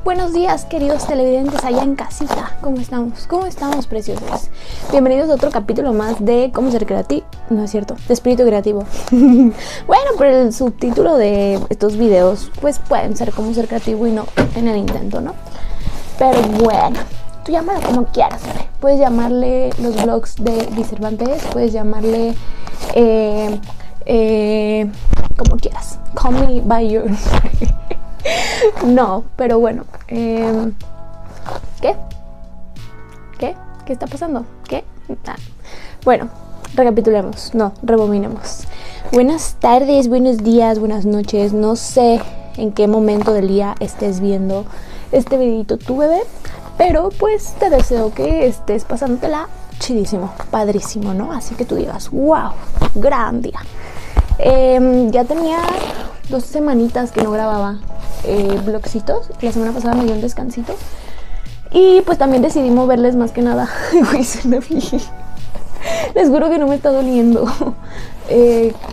Buenos días, queridos televidentes allá en casita. ¿Cómo estamos? ¿Cómo estamos, preciosos? Bienvenidos a otro capítulo más de Cómo ser creativo. No es cierto, de espíritu creativo. Bueno, pero el subtítulo de estos videos pues pueden ser Cómo ser creativo y no en el intento, ¿no? Pero bueno, tú llámalo como quieras, ¿sabes? Puedes llamarle los vlogs de Di Cervantes, puedes llamarle como quieras. Call me by your no, pero bueno, ¿qué? ¿Qué está pasando? ¿Qué? Ah. Bueno, recapitulemos, no, rebobinemos. Buenas tardes, buenos días, buenas noches. No sé en qué momento del día estés viendo este videito tu bebé, pero pues te deseo que estés pasándotela chidísimo, padrísimo, ¿no? Así que tú digas, wow, gran día. Ya tenía 2 semanitas que no grababa vlogcitos. La semana pasada me dio un descansito y pues también decidí moverles más que nada. Les juro que no me está doliendo.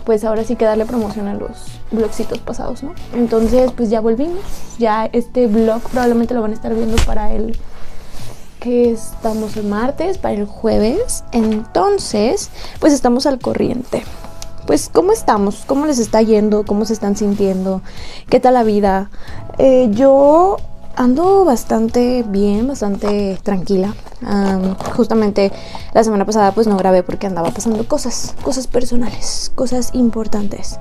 Pues ahora sí que darle promoción a los vlogcitos pasados, ¿no? Entonces pues ya volvimos. Ya este vlog probablemente lo van a estar viendo para el que estamos el martes, para el jueves. Entonces pues estamos al corriente. Pues, ¿cómo estamos? ¿Cómo les está yendo? ¿Cómo se están sintiendo? ¿Qué tal la vida? Yo ando bastante bien, bastante tranquila. Justamente la semana pasada pues no grabé porque andaba pasando cosas personales, cosas importantes.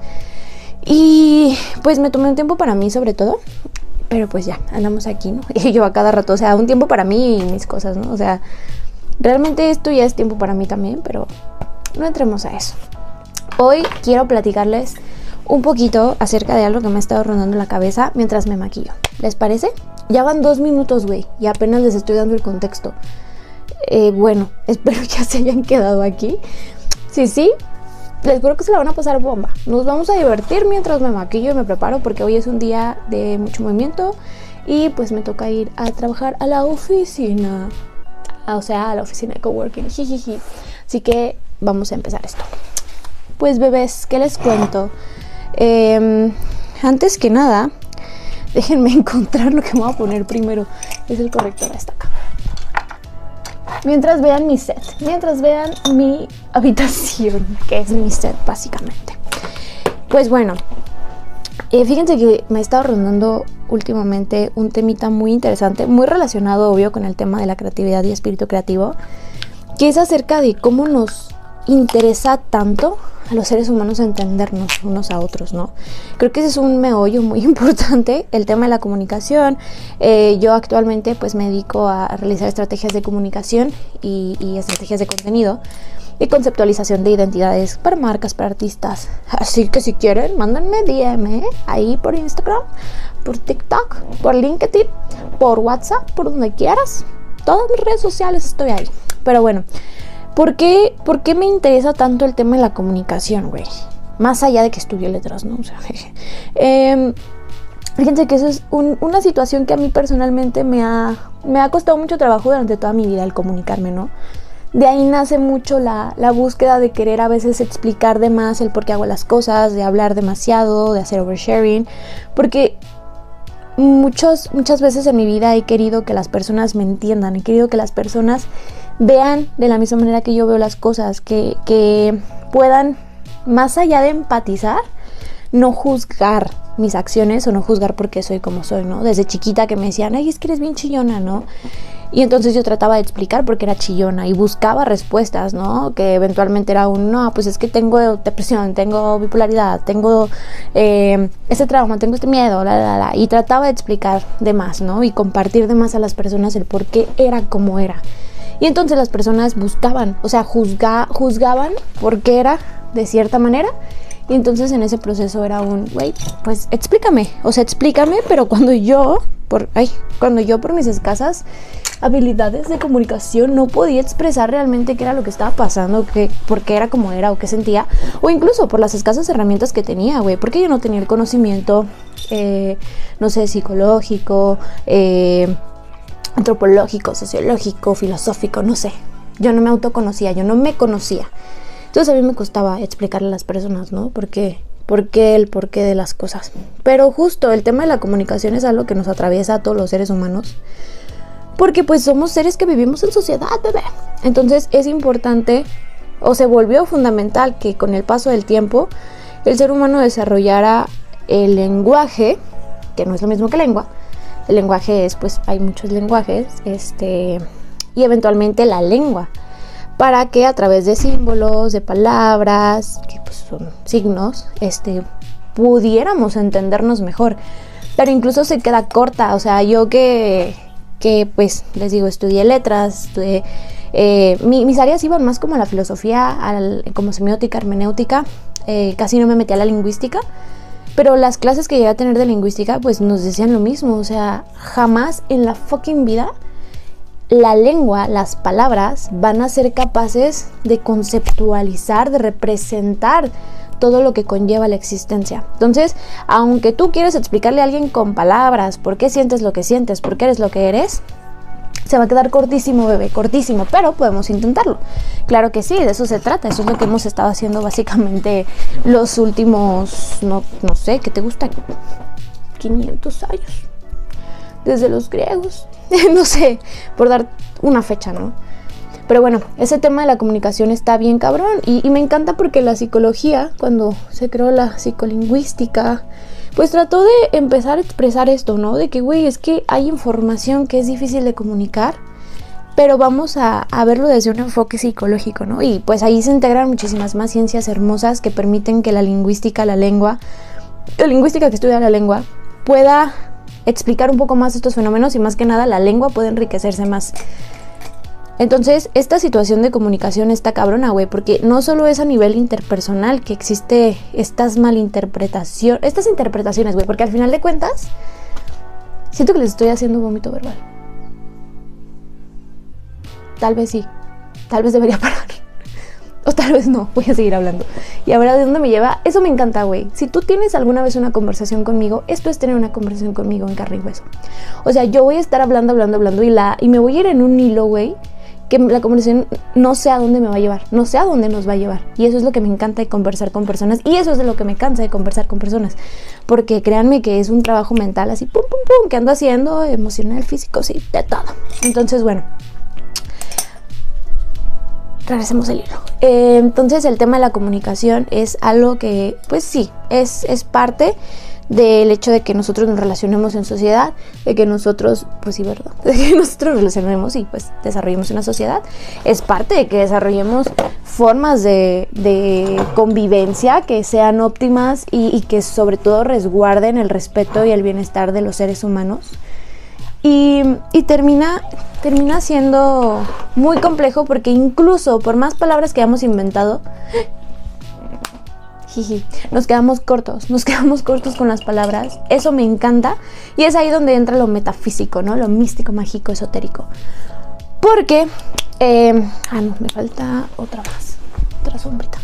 Y pues me tomé un tiempo para mí sobre todo. Pero pues ya, andamos aquí, ¿no? Y yo a cada rato, o sea, un tiempo para mí y mis cosas, ¿no? O sea, realmente esto ya es tiempo para mí también, pero no entremos a eso. Hoy quiero platicarles un poquito acerca de algo que me ha estado rondando la cabeza mientras me maquillo. ¿Les parece? Ya van 2 minutos, güey, y apenas les estoy dando el contexto. Bueno, espero ya se hayan quedado aquí. Sí, les juro que se la van a pasar bomba. Nos vamos a divertir mientras me maquillo y me preparo porque hoy es un día de mucho movimiento y pues me toca ir a trabajar a la oficina. O sea, a la oficina de coworking. Jijiji. Así que vamos a empezar esto. Pues bebés, ¿qué les cuento? Antes que nada, déjenme encontrar lo que me voy a poner primero. Es el corrector de esta acá. Mientras vean mi set, mientras vean mi habitación, que es mi set básicamente. Pues bueno, fíjense que me ha estado rondando últimamente un temita muy interesante, muy relacionado obvio con el tema de la creatividad y espíritu creativo, que es acerca de cómo nos interesa tanto a los seres humanos entendernos unos a otros, ¿no? Creo que ese es un meollo muy importante, el tema de la comunicación. Yo actualmente pues me dedico a realizar estrategias de comunicación y estrategias de contenido y conceptualización de identidades para marcas, para artistas. Así que si quieren, mándenme DM ahí por Instagram, por TikTok, por LinkedIn, por WhatsApp, por donde quieras. Todas mis redes sociales estoy ahí. Pero bueno, ¿Por qué me interesa tanto el tema de la comunicación, güey? Más allá de que estudié letras, ¿no? O sea, fíjense que eso es una situación que a mí personalmente me ha costado mucho trabajo durante toda mi vida, el comunicarme, ¿no? De ahí nace mucho la búsqueda de querer a veces explicar de más el por qué hago las cosas, de hablar demasiado, de hacer oversharing, porque muchas veces en mi vida he querido que las personas me entiendan, he querido que las personas vean de la misma manera que yo veo las cosas, que puedan, más allá de empatizar, no juzgar mis acciones o no juzgar por qué soy como soy, ¿no? Desde chiquita que me decían, ay, es que eres bien chillona, ¿no? Y entonces yo trataba de explicar por qué era chillona y buscaba respuestas, ¿no? Que eventualmente era no, pues es que tengo depresión, tengo bipolaridad, tengo este trauma, tengo este miedo, y trataba de explicar de más, ¿no? Y compartir de más a las personas el por qué era como era. Y entonces las personas buscaban, o sea, juzgaban por qué era de cierta manera. Y entonces en ese proceso era güey, pues explícame, pero cuando yo por mis escasas habilidades de comunicación no podía expresar realmente qué era lo que estaba pasando, por qué era como era o qué sentía, o incluso por las escasas herramientas que tenía, güey, porque yo no tenía el conocimiento, no sé, psicológico, antropológico, sociológico, filosófico, no sé. Yo no me conocía. Entonces a mí me costaba explicarle a las personas, ¿no? Porque el porqué de las cosas. Pero justo el tema de la comunicación es algo que nos atraviesa a todos los seres humanos, porque pues somos seres que vivimos en sociedad, bebé. Entonces es importante, o se volvió fundamental, que con el paso del tiempo el ser humano desarrollara el lenguaje, que no es lo mismo que lengua. El lenguaje es, pues hay muchos lenguajes, y eventualmente la lengua, para que a través de símbolos, de palabras, que pues son signos, pudiéramos entendernos mejor. Pero incluso se queda corta, o sea, yo que pues les digo, estudié letras, mis áreas iban más como a la filosofía, como semiótica, hermenéutica, casi no me metí a la lingüística, pero las clases que llegué a tener de lingüística pues nos decían lo mismo, o sea, jamás en la fucking vida la lengua, las palabras van a ser capaces de conceptualizar, de representar todo lo que conlleva la existencia. Entonces, aunque tú quieras explicarle a alguien con palabras por qué sientes lo que sientes, por qué eres lo que eres, se va a quedar cortísimo, bebé, cortísimo, pero podemos intentarlo. Claro que sí, de eso se trata, eso es lo que hemos estado haciendo básicamente los últimos, no sé, ¿qué te gusta? 500 años. Desde los griegos, no sé, por dar una fecha, ¿no? Pero bueno, ese tema de la comunicación está bien cabrón y me encanta porque la psicología, cuando se creó la psicolingüística, pues trató de empezar a expresar esto, ¿no? De que, güey, es que hay información que es difícil de comunicar, pero vamos a verlo desde un enfoque psicológico, ¿no? Y pues ahí se integran muchísimas más ciencias hermosas que permiten que la lingüística que estudia la lengua, pueda explicar un poco más estos fenómenos y más que nada la lengua puede enriquecerse más. Entonces, esta situación de comunicación está cabrona, güey, porque no solo es a nivel interpersonal que existe estas interpretaciones, güey, porque al final de cuentas siento que les estoy haciendo un vómito verbal. Tal vez sí, tal vez debería parar. O tal vez no, voy a seguir hablando. Y a ver a dónde me lleva. Eso me encanta, güey. Si tú tienes alguna vez una conversación conmigo, esto es tener una conversación conmigo en carne y hueso. O sea, yo voy a estar hablando y me voy a ir en un hilo, güey, que la conversación no sé a dónde me va a llevar, no sé a dónde nos va a llevar. Y eso es lo que me encanta de conversar con personas. Y eso es de lo que me cansa de conversar con personas. Porque créanme que es un trabajo mental así, pum, pum, pum, que ando haciendo, emocional, físico, sí, de todo. Entonces, bueno, regresemos al hilo. Entonces el tema de la comunicación es algo que, pues sí, es parte del hecho de que nosotros nos relacionemos en sociedad, de que nosotros, pues sí, verdad, de que nosotros nos relacionemos y pues desarrollemos una sociedad. Es parte de que desarrollemos formas de convivencia que sean óptimas y que sobre todo resguarden el respeto y el bienestar de los seres humanos. Y termina siendo muy complejo porque incluso por más palabras que hayamos inventado, nos quedamos cortos con las palabras. Eso me encanta y es ahí donde entra lo metafísico, ¿no? Lo místico, mágico, esotérico. Porque, no, me falta otra sombrita.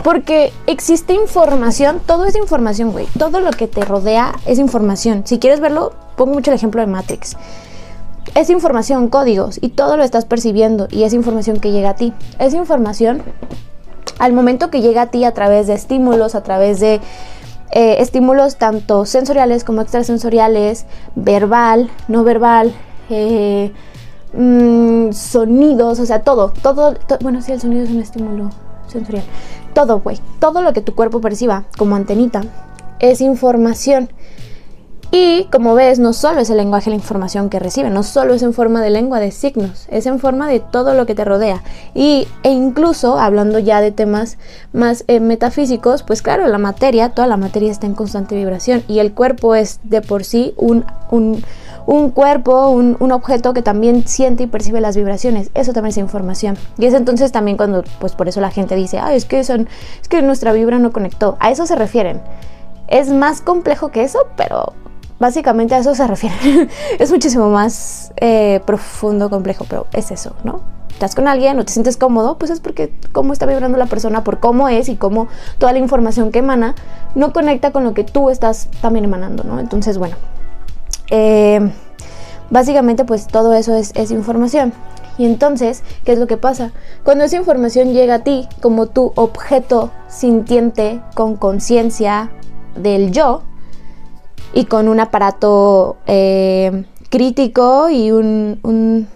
Porque existe información, todo es información, güey. Todo lo que te rodea es información. Si quieres verlo, pongo mucho el ejemplo de Matrix. Es información, códigos, y todo lo estás percibiendo y es información que llega a ti. Es información al momento que llega a ti a través de estímulos, a través de estímulos tanto sensoriales como extrasensoriales, verbal, no verbal, sonidos, o sea, todo. Bueno, sí, el sonido es un estímulo sensorial. Todo, güey, todo lo que tu cuerpo perciba como antenita es información. Y como ves, no solo es el lenguaje la información que recibe, no solo es en forma de lengua de signos, es en forma de todo lo que te rodea. E incluso, hablando ya de temas más metafísicos, pues claro, toda la materia está en constante vibración y el cuerpo es de por sí un cuerpo, un objeto que también siente y percibe las vibraciones. Eso también es información. Y es entonces también cuando, pues por eso la gente dice, es que nuestra vibra no conectó. A eso se refieren. Es más complejo que eso, pero básicamente a eso se refieren. Es muchísimo más profundo, complejo, pero es eso, ¿no? Estás con alguien, no te sientes cómodo, pues es porque cómo está vibrando la persona, por cómo es y cómo toda la información que emana no conecta con lo que tú estás también emanando, ¿no? Entonces, bueno, básicamente pues todo eso es información. Y entonces, ¿qué es lo que pasa? Cuando esa información llega a ti como tu objeto sintiente con conciencia del yo y con un aparato crítico y un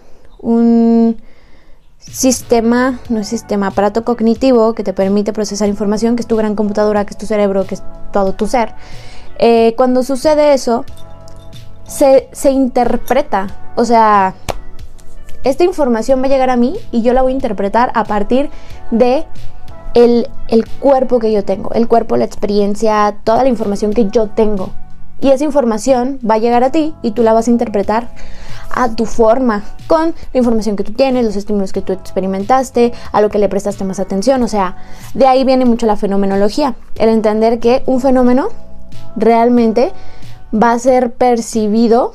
aparato cognitivo que te permite procesar información, que es tu gran computadora, que es tu cerebro, que es todo tu ser. Cuando sucede eso, se interpreta, o sea, esta información va a llegar a mí y yo la voy a interpretar a partir de el cuerpo que yo tengo, el cuerpo, la experiencia, toda la información que yo tengo. Y esa información va a llegar a ti y tú la vas a interpretar a tu forma, con la información que tú tienes, los estímulos que tú experimentaste, a lo que le prestaste más atención. O sea, de ahí viene mucho la fenomenología, el entender que un fenómeno realmente va a ser percibido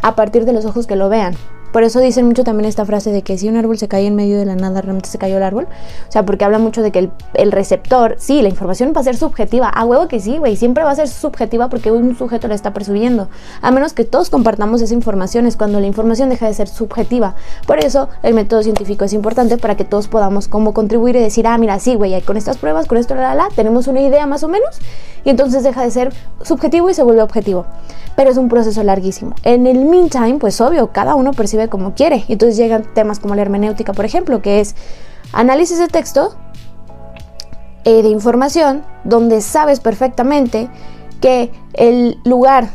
a partir de los ojos que lo vean. Por eso dicen mucho también esta frase de que si un árbol se cae en medio de la nada, realmente se cayó el árbol. O sea, porque habla mucho de que el receptor, sí, la información va a ser subjetiva. A huevo que sí, güey, siempre va a ser subjetiva porque un sujeto la está percibiendo. A menos que todos compartamos esa información, es cuando la información deja de ser subjetiva. Por eso el método científico es importante para que todos podamos como contribuir y decir, mira, sí, güey, con estas pruebas, con esto, tenemos una idea más o menos. Y entonces deja de ser subjetivo y se vuelve objetivo. Pero es un proceso larguísimo. En el meantime, pues obvio, cada uno percibe como quiere. Y entonces llegan temas como la hermenéutica, por ejemplo, que es análisis de texto, de información, donde sabes perfectamente que el lugar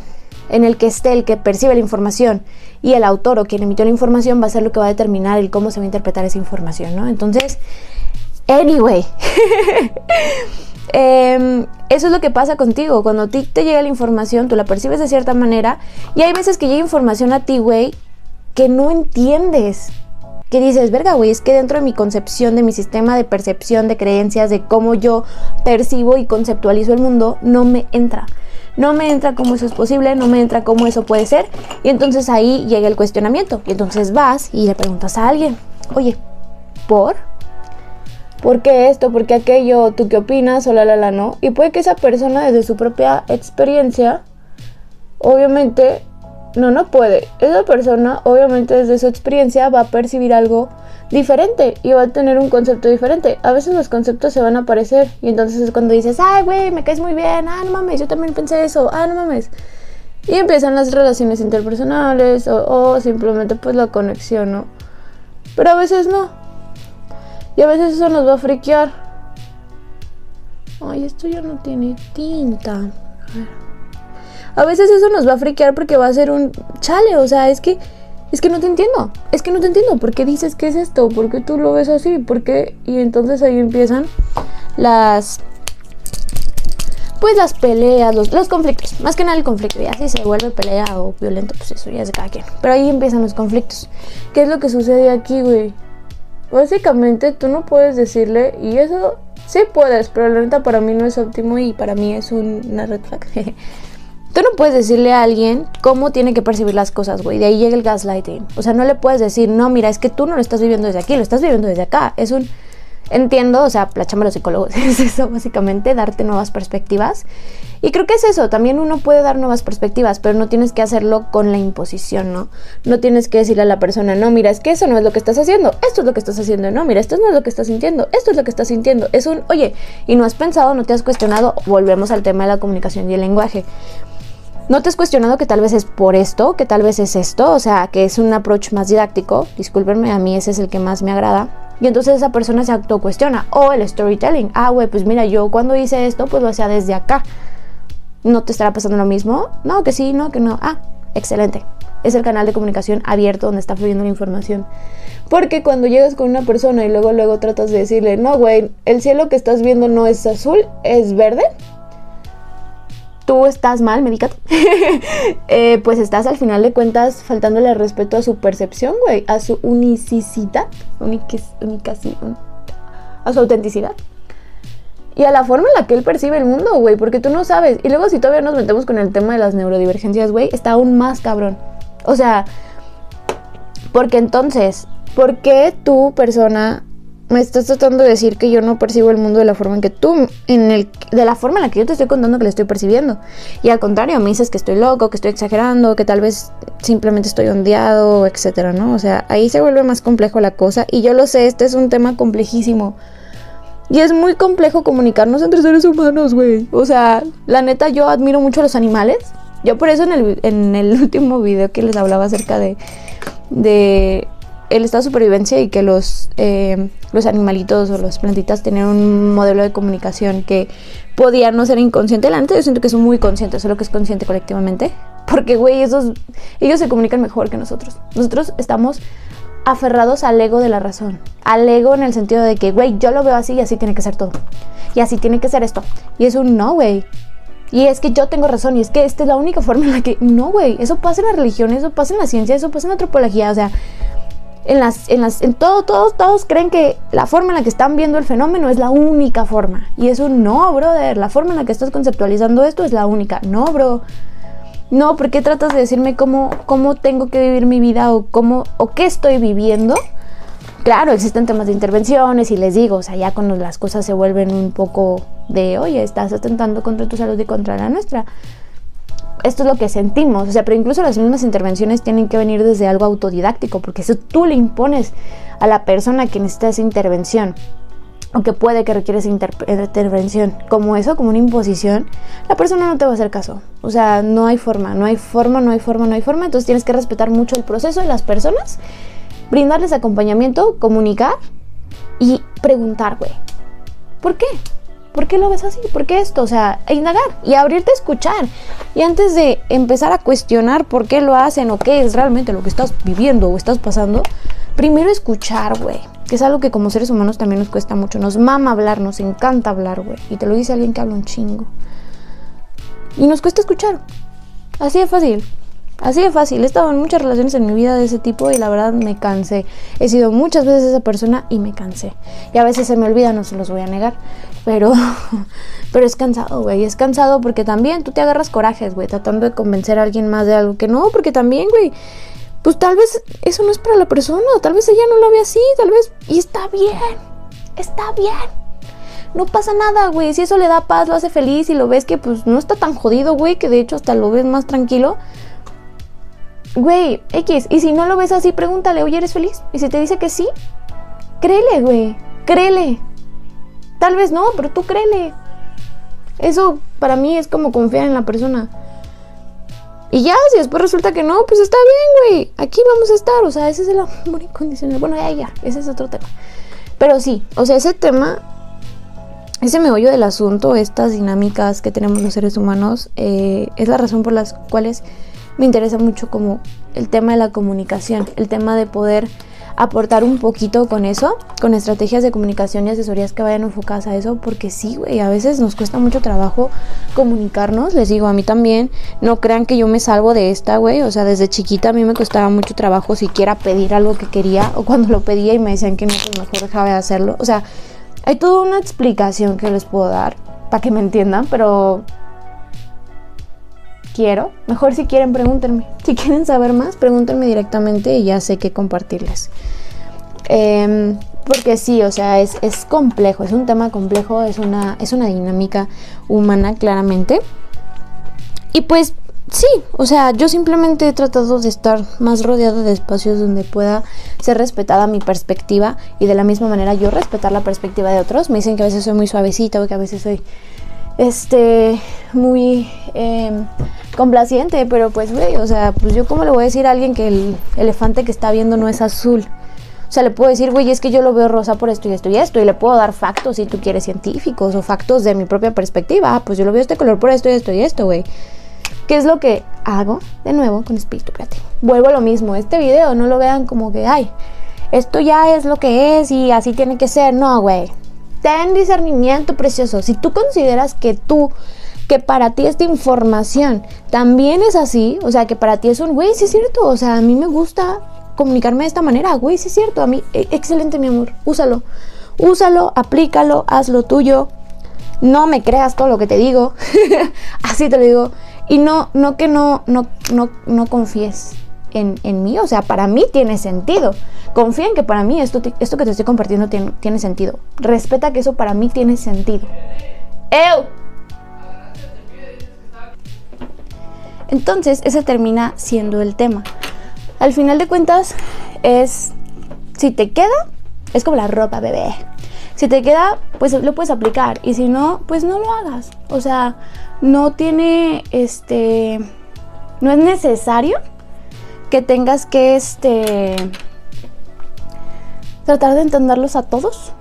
en el que esté el que percibe la información y el autor o quien emitió la información va a ser lo que va a determinar el cómo se va a interpretar esa información, ¿no? Entonces, anyway... eso es lo que pasa contigo. Cuando a ti te llega la información, tú la percibes de cierta manera y hay veces que llega información a ti, güey, que no entiendes, que dices, verga, güey, es que dentro de mi concepción, de mi sistema de percepción, de creencias, de cómo yo percibo y conceptualizo el mundo, no me entra cómo eso es posible, no me entra cómo eso puede ser. Y entonces ahí llega el cuestionamiento y entonces vas y le preguntas a alguien, oye, ¿por qué esto? ¿Por qué aquello? ¿Tú qué opinas? O ¿no? Y puede que esa persona desde su propia experiencia, obviamente, no puede. Esa persona, obviamente, desde su experiencia va a percibir algo diferente y va a tener un concepto diferente. A veces los conceptos se van a aparecer y entonces es cuando dices, ay, güey, me caes muy bien, no mames, yo también pensé eso, no mames. Y empiezan las relaciones interpersonales o simplemente pues la conexión, ¿no? Pero a veces no. Y a veces eso nos va a friquear. Ay, esto ya no tiene tinta. A veces eso nos va a friquear porque va a ser un chale. O sea, es que no te entiendo. Es que no te entiendo. ¿Por qué dices que es esto? ¿Por qué tú lo ves así? ¿Por qué? Y entonces ahí empiezan las peleas, los conflictos. Más que nada el conflicto. Ya si se vuelve pelea o violento, pues eso ya es de cada quien. Pero ahí empiezan los conflictos. ¿Qué es lo que sucede aquí, güey? Básicamente tú no puedes decirle, y eso sí puedes, pero la neta para mí no es óptimo y para mí es una red flag. Tú no puedes decirle a alguien cómo tiene que percibir las cosas, güey. De ahí llega el gaslighting. O sea, no le puedes decir, no, mira, es que tú no lo estás viviendo desde aquí, lo estás viviendo desde acá. Es un... Entiendo, o sea, la chamba de los psicólogos es eso, básicamente, darte nuevas perspectivas. Y creo que es eso, también uno puede dar nuevas perspectivas, pero no tienes que hacerlo con la imposición, ¿no? No tienes que decirle a la persona, no, mira, es que eso no es lo que estás haciendo, esto es lo que estás haciendo, no, mira, esto no es lo que estás sintiendo, esto es lo que estás sintiendo. Es un, oye, y no has pensado, no te has cuestionado, volvemos al tema de la comunicación y el lenguaje. ¿No te has cuestionado que tal vez es por esto, que tal vez es esto? O sea, que es un approach más didáctico, discúlpenme, a mí ese es el que más me agrada. Y entonces esa persona se autocuestiona. O el storytelling. Güey, pues mira, yo cuando hice esto, pues lo hacía desde acá. ¿No te estará pasando lo mismo? No, que sí, no, que no. Excelente. Es el canal de comunicación abierto donde está fluyendo la información. Porque cuando llegas con una persona y luego tratas de decirle, no, güey, el cielo que estás viendo no es azul, es verde. Tú estás mal, medícate. Pues estás al final de cuentas faltándole al respeto a su percepción, güey, a su unicidad, a su autenticidad y a la forma en la que él percibe el mundo, güey, porque tú no sabes. Y luego si todavía nos metemos con el tema de las neurodivergencias, güey, está aún más cabrón. O sea, porque entonces, ¿por qué tu persona me estás tratando de decir que yo no percibo el mundo de la forma en que tú, de la forma en la que yo te estoy contando que lo estoy percibiendo. Y al contrario, me dices que estoy loco, que estoy exagerando, que tal vez simplemente estoy ondeado, etcétera, ¿no? O sea, ahí se vuelve más complejo la cosa. Y yo lo sé, este es un tema complejísimo. Y es muy complejo comunicarnos entre seres humanos, güey. O sea, la neta, yo admiro mucho a los animales. Yo por eso en el último video que les hablaba acerca de el estado de supervivencia y que los animalitos o las plantitas tenían un modelo de comunicación que podía no ser inconsciente. La neta, yo siento que son muy conscientes, solo que es consciente colectivamente. Porque, güey, ellos se comunican mejor que nosotros. Nosotros estamos aferrados al ego de la razón. Al ego en el sentido de que, güey, yo lo veo así y así tiene que ser todo. Y así tiene que ser esto. Y es un no, güey. Y es que yo tengo razón, y es que esta es la única forma en la que... No, güey, eso pasa en la religión, eso pasa en la ciencia, eso pasa en la antropología, o sea... Todos creen que la forma en la que están viendo el fenómeno es la única forma. Y eso no, brother. La forma en la que estás conceptualizando esto es la única. No, bro. No, ¿por qué tratas de decirme cómo tengo que vivir mi vida o qué estoy viviendo? Claro, existen temas de intervenciones y les digo, o sea, ya cuando las cosas se vuelven un poco de, oye, estás atentando contra tu salud y contra la nuestra. Esto es lo que sentimos, o sea, pero incluso las mismas intervenciones tienen que venir desde algo autodidáctico, porque si tú le impones a la persona que necesita esa intervención, o que puede que requiere esa intervención, como eso, como una imposición, la persona no te va a hacer caso. O sea, no hay forma, entonces tienes que respetar mucho el proceso de las personas, brindarles acompañamiento, comunicar y preguntar, güey, ¿por qué? ¿Por qué lo ves así? ¿Por qué esto? O sea, indagar y abrirte a escuchar. Y antes de empezar a cuestionar por qué lo hacen o qué es realmente lo que estás viviendo o estás pasando, primero escuchar, güey. Que es algo que como seres humanos también nos cuesta mucho. Nos mama hablar, nos encanta hablar, güey. Y te lo dice alguien que habla un chingo. Y nos cuesta escuchar. Así de fácil. Así de fácil. He estado en muchas relaciones en mi vida de ese tipo y la verdad me cansé. He sido muchas veces esa persona y me cansé. Y a veces se me olvida, no se los voy a negar. Pero es cansado, güey. Es cansado porque también tú te agarras corajes, güey, tratando de convencer a alguien más de algo que no. Porque también, güey, pues tal vez eso no es para la persona. Tal vez ella no lo ve así, tal vez... Y está bien. Está bien. No pasa nada, güey. Si eso le da paz, lo hace feliz y lo ves que pues no está tan jodido, güey, que de hecho hasta lo ves más tranquilo. Güey, X, y si no lo ves así, pregúntale, oye, ¿eres feliz? Y si te dice que sí, créele, güey, créele. Tal vez no, pero tú créele. Eso para mí es como confiar en la persona. Y ya, si después resulta que no, pues está bien, güey, aquí vamos a estar. O sea, ese es el amor incondicional. Bueno, ya, ese es otro tema. Pero sí, o sea, ese tema, ese meollo del asunto, estas dinámicas que tenemos los seres humanos, es la razón por las cuales me interesa mucho como el tema de la comunicación, el tema de poder aportar un poquito con eso, con estrategias de comunicación y asesorías que vayan enfocadas a eso, porque sí, güey, a veces nos cuesta mucho trabajo comunicarnos, les digo, a mí también, no crean que yo me salvo de esta, güey, o sea, desde chiquita a mí me costaba mucho trabajo siquiera pedir algo que quería, o cuando lo pedía y me decían que no, pues mejor dejaba de hacerlo, o sea, hay toda una explicación que les puedo dar, para que me entiendan, pero... mejor si quieren pregúntenme, si quieren saber más pregúntenme directamente y ya sé qué compartirles, porque sí, o sea, es complejo, es un tema complejo, es una dinámica humana claramente, y pues sí, o sea, yo simplemente he tratado de estar más rodeada de espacios donde pueda ser respetada mi perspectiva y de la misma manera yo respetar la perspectiva de otros. Me dicen que a veces soy muy suavecita o que a veces soy muy complaciente, pero pues güey, o sea, pues yo cómo le voy a decir a alguien que el elefante que está viendo no es azul. O sea, le puedo decir, güey, es que yo lo veo rosa por esto y esto y esto, y le puedo dar factos si tú quieres científicos o factos de mi propia perspectiva. Pues yo lo veo este color por esto y esto y esto, güey. ¿Qué es lo que hago? De nuevo con espíritu creativo. Vuelvo a lo mismo, este video no lo vean como que, ay, esto ya es lo que es y así tiene que ser. No, güey. Ten discernimiento, precioso. Si tú consideras que para ti esta información también es así, o sea, que para ti es un, güey, sí es cierto, o sea, a mí me gusta comunicarme de esta manera, güey, sí es cierto, a mí, excelente, mi amor, úsalo, aplícalo, hazlo tuyo, no me creas todo lo que te digo, así te lo digo, y no confíes en mí, o sea, para mí tiene sentido. Confía en que para mí esto que te estoy compartiendo tiene sentido. Respeta que eso para mí tiene sentido. ¡Ew! Entonces, ese termina siendo el tema. Al final de cuentas, si te queda, es como la ropa, bebé. Si te queda, pues lo puedes aplicar. Y si no, pues no lo hagas. O sea, no tiene, no es necesario que tengas que, tratar de entenderlos a todos.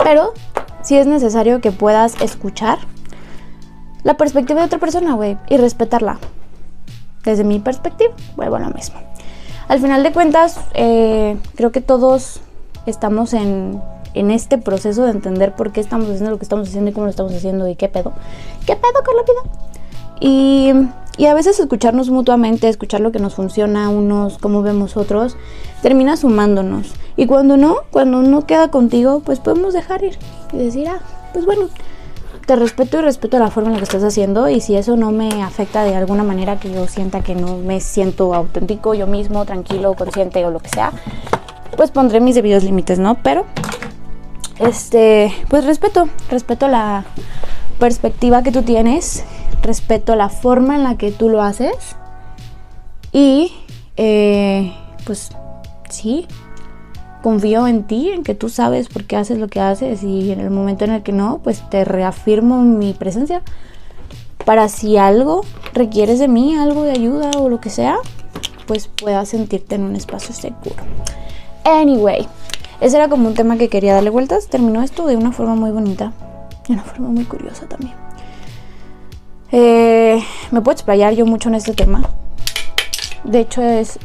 Pero sí es necesario que puedas escuchar la perspectiva de otra persona, güey, y respetarla. Desde mi perspectiva, vuelvo a lo mismo. Al final de cuentas, creo que todos estamos en este proceso de entender por qué estamos haciendo lo que estamos haciendo y cómo lo estamos haciendo y qué pedo con la vida. Y a veces escucharnos mutuamente, escuchar lo que nos funciona a unos, cómo vemos otros, termina sumándonos. Y cuando no queda contigo, pues podemos dejar ir y decir, pues bueno, te respeto y respeto la forma en la que estás haciendo, y si eso no me afecta de alguna manera que yo sienta que no me siento auténtico, yo mismo, tranquilo, consciente o lo que sea, pues pondré mis debidos límites, ¿no? Pero, pues respeto la perspectiva que tú tienes, respeto la forma en la que tú lo haces y, pues, sí, confío en ti, en que tú sabes por qué haces lo que haces, y en el momento en el que no, pues te reafirmo mi presencia para si algo requieres de mí, algo de ayuda o lo que sea, pues puedas sentirte en un espacio seguro. Anyway, ese era como un tema que quería darle vueltas. Terminó esto de una forma muy bonita, de una forma muy curiosa también. Me puedo explayar yo mucho en este tema. De hecho es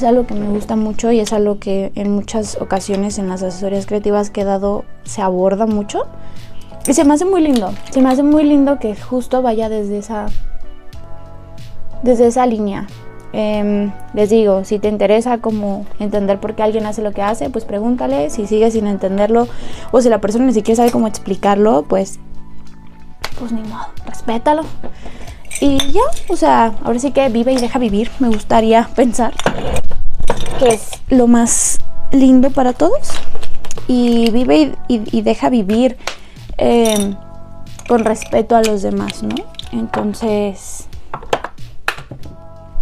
algo que me gusta mucho, y es algo que en muchas ocasiones en las asesorías creativas que he dado se aborda mucho. Y se me hace muy lindo. Se me hace muy lindo que justo vaya desde esa línea. Les digo, si te interesa como entender por qué alguien hace lo que hace, pues pregúntale. Si sigues sin entenderlo, o si la persona ni siquiera sabe cómo explicarlo, pues ni modo, respétalo. Y ya, o sea, ahora sí que vive y deja vivir. Me gustaría pensar que es lo más lindo para todos. Y vive y deja vivir con respeto a los demás, ¿no? Entonces,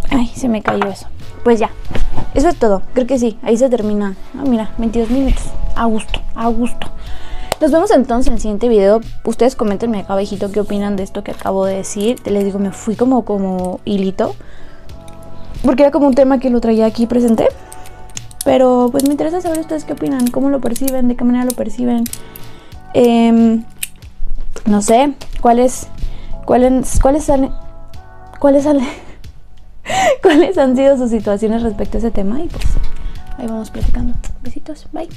ay, se me cayó eso. Pues ya, eso es todo. Creo que sí, ahí se termina. Mira, 22 minutos. A gusto. Nos vemos entonces en el siguiente video. Ustedes coméntenme acá abajito qué opinan de esto que acabo de decir. Les digo, me fui como hilito, porque era como un tema que lo traía aquí presente. Pero pues me interesa saber ustedes qué opinan, cómo lo perciben, de qué manera lo perciben. No sé, cuáles han sido sus situaciones respecto a ese tema. Y pues ahí vamos platicando. Besitos, bye.